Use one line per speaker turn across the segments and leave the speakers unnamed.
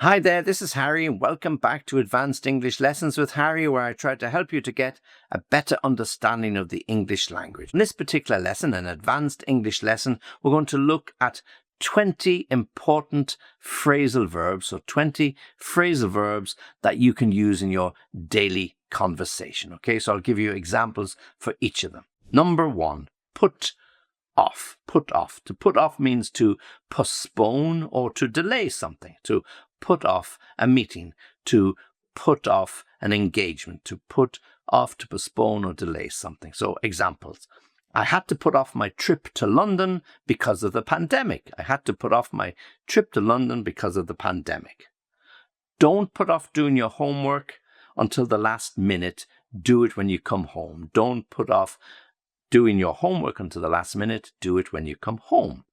Hi there, this is Harry and welcome back to Advanced English Lessons with Harry, where I try to help you to get a better understanding of the English language. In this particular lesson, an advanced English lesson, we're going to look at 20 important phrasal verbs, so 20 phrasal verbs that you can use in your daily conversation. Okay, so I'll give you examples for each of them. Number 1, put off. Put off. To put off means to postpone or to delay something, to put off a meeting, to put off an engagement, to put off, to postpone or delay something. So examples. I had to put off my trip to London because of the pandemic. I had to put off my trip to London because of the pandemic. Don't put off doing your homework until the last minute. Do it when you come home. Don't put off doing your homework until the last minute. Do it when you come home.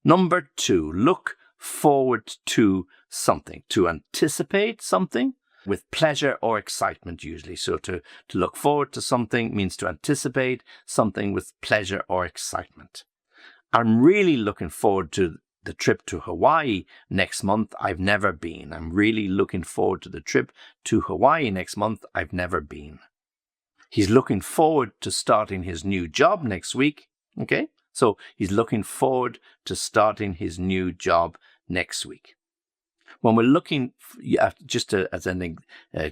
Number 2, look forward to something, to anticipate something with pleasure or excitement usually. So to look forward to something means to anticipate something with pleasure or excitement. I'm really looking forward to the trip to Hawaii next month. I've never been. I'm really looking forward to the trip to Hawaii next month. I've never been. He's looking forward to starting his new job next week. Okay, so he's looking forward to starting his new job next week. When we're looking, just to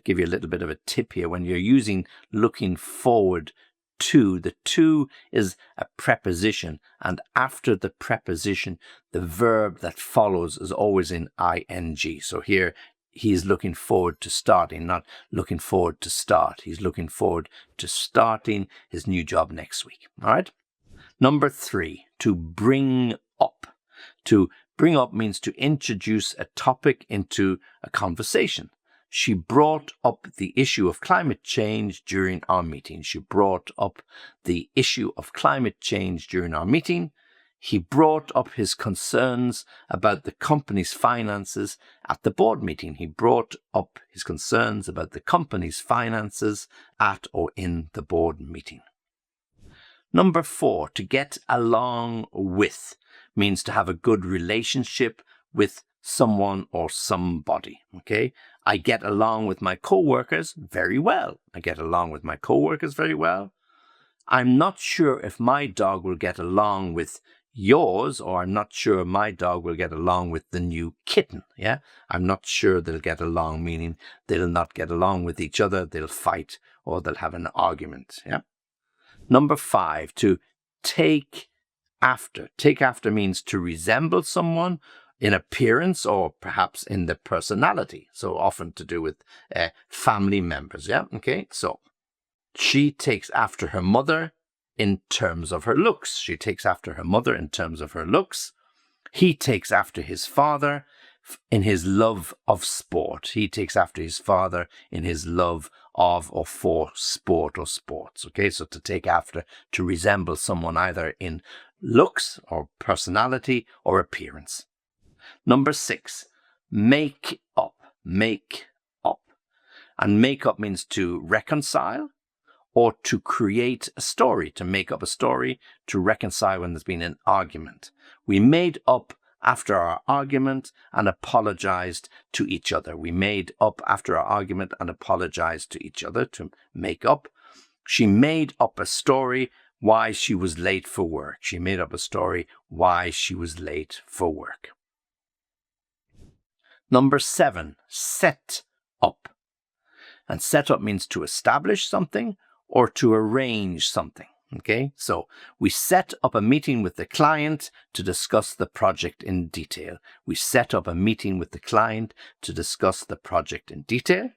give you a little bit of a tip here, when you're using looking forward to, the to is a preposition, and after the preposition, the verb that follows is always in ing. So here, he is looking forward to starting, not looking forward to start. He's looking forward to starting his new job next week. All right. Number 3, to bring up. To bring up means to introduce a topic into a conversation. She brought up the issue of climate change during our meeting. She brought up the issue of climate change during our meeting. He brought up his concerns about the company's finances at the board meeting. He brought up his concerns about the company's finances at or in the board meeting. Number 4, to get along with means to have a good relationship with someone or somebody. Okay, I get along with my co-workers very well. I get along with my co-workers very well. I'm not sure if my dog will get along with yours, or I'm not sure my dog will get along with the new kitten. Yeah, I'm not sure they'll get along, meaning they'll not get along with each other. They'll fight or they'll have an argument. Yeah. Number 5, to take after. Take after means to resemble someone in appearance or perhaps in the personality. So often to do with family members. Yeah. Okay. So she takes after her mother in terms of her looks. She takes after her mother in terms of her looks. He takes after his father in his love of sport. He takes after his father in his love of or for sport or sports. Okay, so to take after, to resemble someone either in looks or personality or appearance. Number 6, make up. Make up. And make up means to reconcile or to create a story, to make up a story, to reconcile when there's been an argument. We made up after our argument and apologized to each other. We made up after our argument and apologized to each other, to make up. She made up a story why she was late for work. She made up a story why she was late for work. Number 7, set up. And set up means to establish something or to arrange something. Okay, so we set up a meeting with the client to discuss the project in detail. We set up a meeting with the client to discuss the project in detail.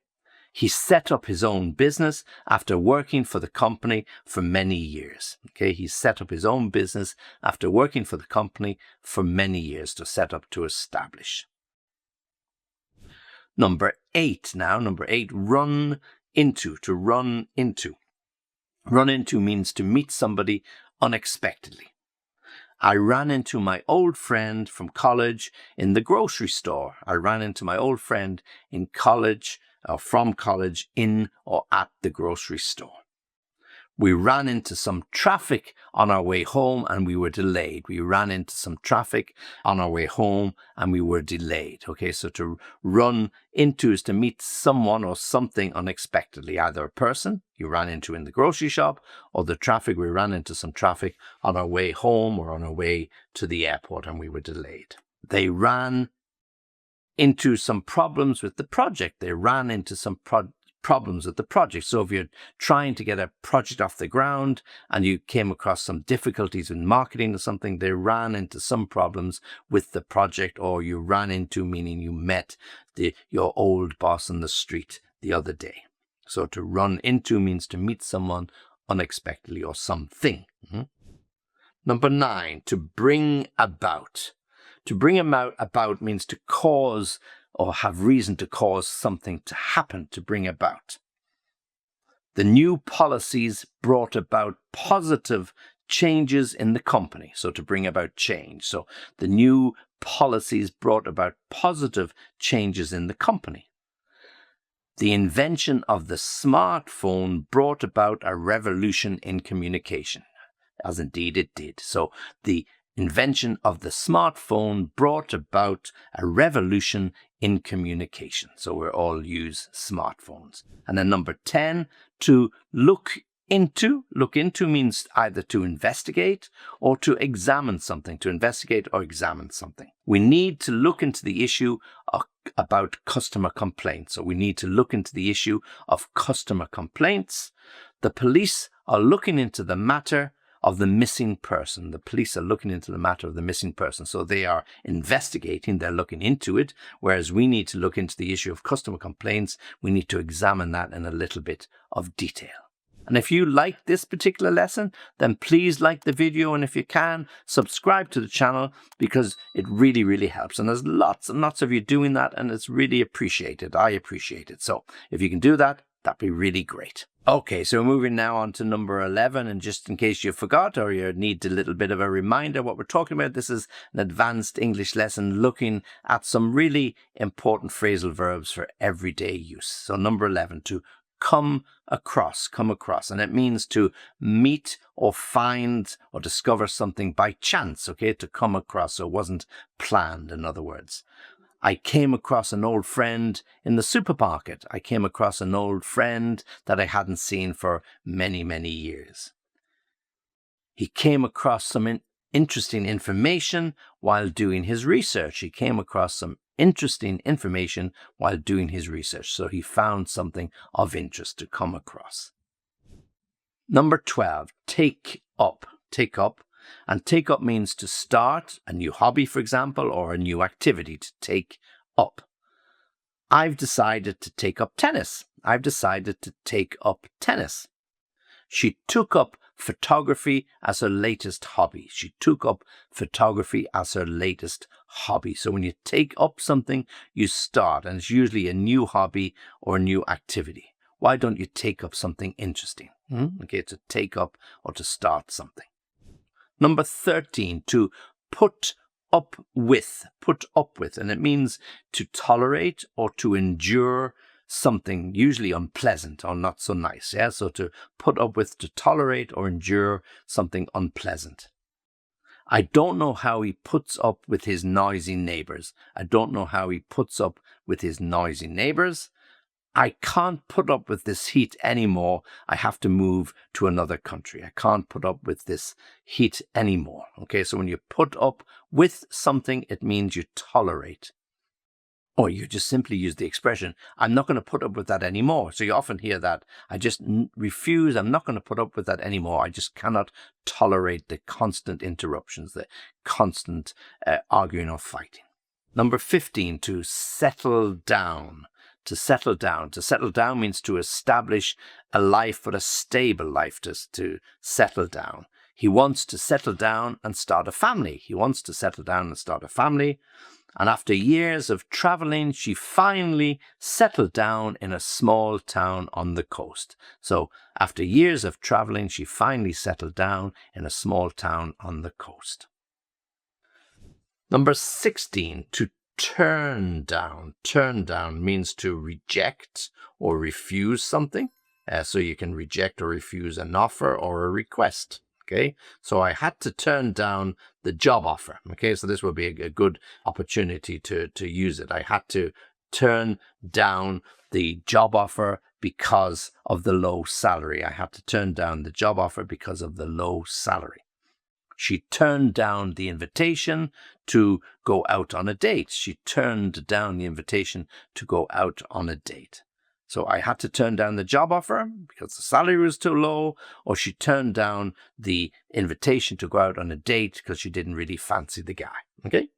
He set up his own business after working for the company for many years. Okay, he set up his own business after working for the company for many years. To set up, to establish. Number 8 now. Number 8, run into. To run into. Run into means to meet somebody unexpectedly. I ran into my old friend from college in the grocery store. I ran into my old friend in college or from college in or at the grocery store. We ran into some traffic on our way home and we were delayed. We ran into some traffic on our way home and we were delayed. Okay, so to run into is to meet someone or something unexpectedly, either a person you ran into in the grocery shop or the traffic. We ran into some traffic on our way home or on our way to the airport and we were delayed. They ran into some problems with the project. They ran into some problems with the project. So if you're trying to get a project off the ground and you came across some difficulties in marketing or something, they ran into some problems with the project, or you ran into, meaning you met your old boss on the street the other day. So to run into means to meet someone unexpectedly or something. Number 9, to bring about. To bring about means to cause or have reason to cause something to happen, to bring about. The new policies brought about positive changes in the company. So to bring about change. So the new policies brought about positive changes in the company. The invention of the smartphone brought about a revolution in communication, as indeed it did. So the invention of the smartphone brought about a revolution in communication. So we all use smartphones. And then number 10, to look into. Look into means either to investigate or to examine something, to investigate or examine something. We need to look into the issue about customer complaints. So we need to look into the issue of customer complaints. The police are looking into the matter of the missing person. The police are looking into the matter of the missing person. So they are investigating, they're looking into it, whereas we need to look into the issue of customer complaints. We need to examine that in a little bit of detail. And if you like this particular lesson, then please like the video, and if you can, subscribe to the channel, because it really, really helps. And there's lots and lots of you doing that, and it's really appreciated. I appreciate it. So if you can do that, that'd be really great. Okay, so we're moving now on to number 11, and just in case you forgot or you need a little bit of a reminder what we're talking about, this is an advanced English lesson looking at some really important phrasal verbs for everyday use. So number 11, to come across, and it means to meet or find or discover something by chance, okay, to come across, so it wasn't planned, in other words. I came across an old friend in the supermarket. I came across an old friend that I hadn't seen for many, many years. He came across some interesting information while doing his research. He came across some interesting information while doing his research. So he found something of interest to come across. Number 12, take up. Take up. And take up means to start a new hobby, for example, or a new activity, to take up. I've decided to take up tennis. I've decided to take up tennis. She took up photography as her latest hobby. She took up photography as her latest hobby. So when you take up something, you start, and it's usually a new hobby or a new activity. Why don't you take up something interesting? Okay, to take up or to start something. Number 13, to put up with, and it means to tolerate or to endure something usually unpleasant or not so nice. Yeah, so to put up with, to tolerate or endure something unpleasant. I don't know how he puts up with his noisy neighbors. I don't know how he puts up with his noisy neighbors. I can't put up with this heat anymore. I have to move to another country. I can't put up with this heat anymore. Okay, so when you put up with something, it means you tolerate. Or you just simply use the expression, I'm not going to put up with that anymore. So you often hear that. I just refuse. I'm not going to put up with that anymore. I just cannot tolerate the constant interruptions, the constant arguing or fighting. Number 15, to settle down. To settle down. To settle down means to establish a life, but a stable life, to settle down. He wants to settle down and start a family. He wants to settle down and start a family. And after years of traveling, she finally settled down in a small town on the coast. So after years of traveling, she finally settled down in a small town on the coast. Number 16, to turn down. Turn down means to reject or refuse something. So you can reject or refuse an offer or a request. Okay, so I had to turn down the job offer. Okay, so this would be a good opportunity to use it. I had to turn down the job offer because of the low salary. I had to turn down the job offer because of the low salary. She turned down the invitation to go out on a date. She turned down the invitation to go out on a date. So I had to turn down the job offer because the salary was too low, or she turned down the invitation to go out on a date because she didn't really fancy the guy. Okay?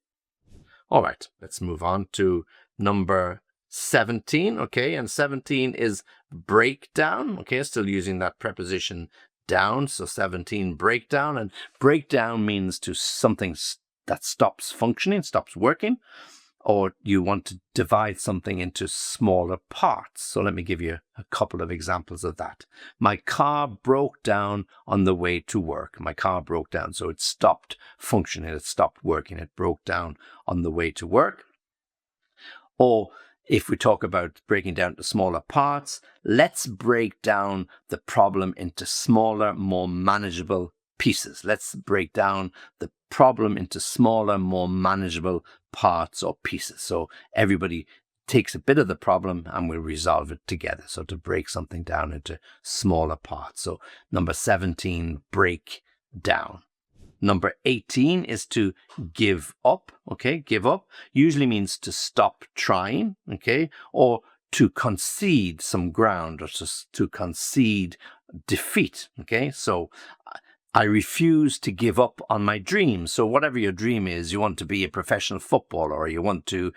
All right, let's move on to number 17. Okay, and 17 is breakdown. Okay, still using that preposition down. So 17, breakdown. And breakdown means to something that stops functioning, stops working, or you want to divide something into smaller parts. So let me give you a couple of examples of that. My car broke down on the way to work. My car broke down, so it stopped functioning, it stopped working, it broke down on the way to work. Or if we talk about breaking down to smaller parts, let's break down the problem into smaller, more manageable pieces. Let's break down the problem into smaller, more manageable parts or pieces. So everybody takes a bit of the problem and we'll resolve it together. So to break something down into smaller parts. So number 17, break down. Number 18 is to give up. Okay, give up usually means to stop trying. Okay, or to concede some ground, or to concede defeat. Okay, so I refuse to give up on my dream. So whatever your dream is, you want to be a professional footballer or you want to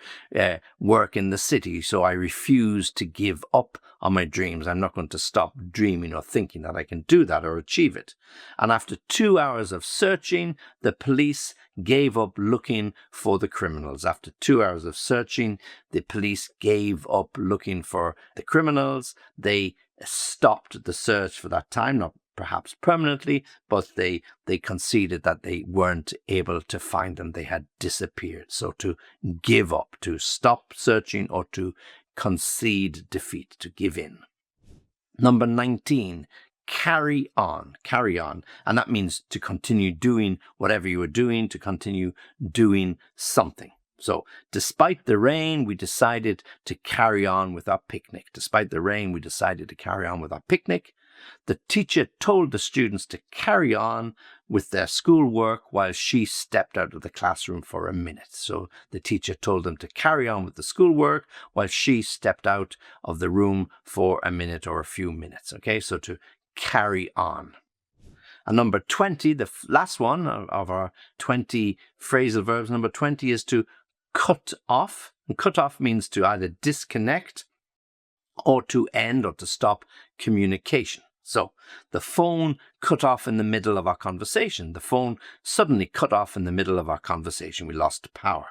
work in the city. So I refuse to give up on my dreams. I'm not going to stop dreaming or thinking that I can do that or achieve it. And after 2 hours of searching, the police gave up looking for the criminals. After 2 hours of searching, the police gave up looking for the criminals. They stopped the search for that time, not perhaps permanently, but they conceded that they weren't able to find them. They had disappeared. So to give up, to stop searching, or to concede defeat, to give in. Number 19, carry on, carry on. And that means to continue doing whatever you were doing, to continue doing something. So despite the rain, we decided to carry on with our picnic. Despite the rain, we decided to carry on with our picnic. The teacher told the students to carry on with their schoolwork while she stepped out of the classroom for a minute. So the teacher told them to carry on with the schoolwork while she stepped out of the room for a minute or a few minutes. Okay, so to carry on. And number 20, the last one of our 20 phrasal verbs, number 20 is to cut off. And cut off means to either disconnect or to end or to stop communication. So the phone cut off in the middle of our conversation. The phone suddenly cut off in the middle of our conversation. We lost power.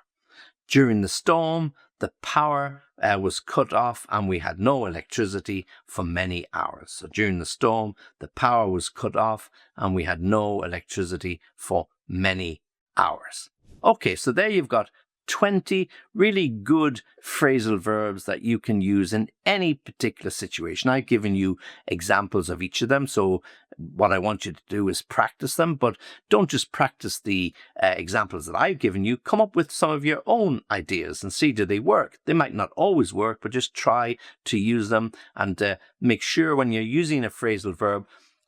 During the storm, the power was cut off and we had no electricity for many hours. So during the storm, the power was cut off and we had no electricity for many hours. Okay, so there you've got 20 really good phrasal verbs that you can use in any particular situation. I've given you examples of each of them, so what I want you to do is practice them, but don't just practice the examples that I've given you. Come up with some of your own ideas and see, do they work? They might not always work, but just try to use them and make sure when you're using a phrasal verb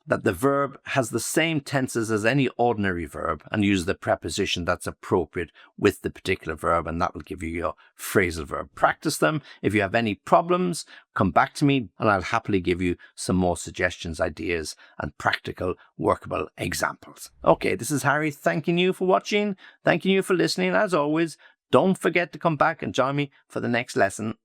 that the verb has the same tenses as any ordinary verb and use the preposition that's appropriate with the particular verb, and that will give you your phrasal verb. Practice them. If you have any problems, come back to me and I'll happily give you some more suggestions, ideas, and practical workable examples. Okay, this is Harry thanking you for watching, thanking you for listening. As always, don't forget to come back and join me for the next lesson.